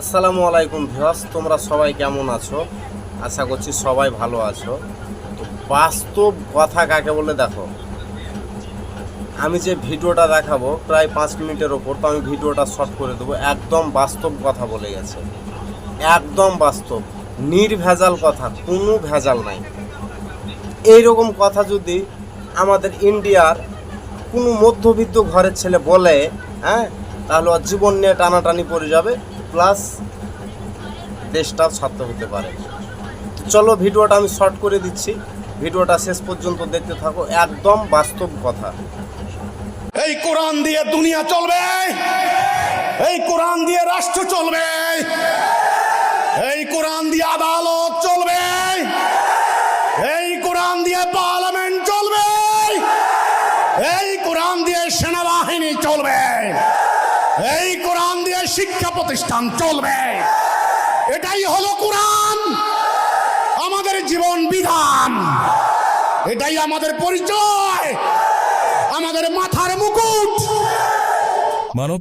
আসসালামু আলাইকুম ভিউয়ার্স, তোমরা সবাই কেমন আছো? আশা করছি সবাই ভালো আছো। তো বাস্তব কথা কাকে বলে দেখো, আমি যে ভিডিওটা দেখাবো প্রায় 5 মিনিটের ওপর, তো আমি ভিডিওটা শর্ট করে দেবো। একদম বাস্তব কথা বলে গেছে, একদম বাস্তব, নির্ভেজাল কথা, কোনো ভেজাল নাই। এইরকম কথা যদি আমাদের ইন্ডিয়ার কোনো মধ্যবিত্ত ঘরের ছেলে বলে, হ্যাঁ, তাহলে ওর জীবন নিয়ে টানাটানি পড়ে যাবে, প্লাস দেশটাও ছাত্র হতে পারে। তো চলো ভিডিওটা আমি শর্ট করে দিচ্ছি, ভিডিওটা শেষ পর্যন্ত দেখতে থাকো। একদম বাস্তব কথা। এই কোরআন দিয়ে দুনিয়া চলবে, এই কোরআন দিয়ে রাষ্ট্র চলবে, এই কোরআন দিয়ে আদালত চলবে, এই কোরআন দিয়ে পার্লামেন্ট চলবে, এই কোরআন দিয়ে সেনাবাহিনী চলবে, এই কোরআন দিয়ে শিক্ষা প্রতিষ্ঠান চলবে। এটাই হলো কোরআন, আমাদের জীবন বিধান, এটাই আমাদের পরিচয়, আমাদের মাথার মুকুট। মানব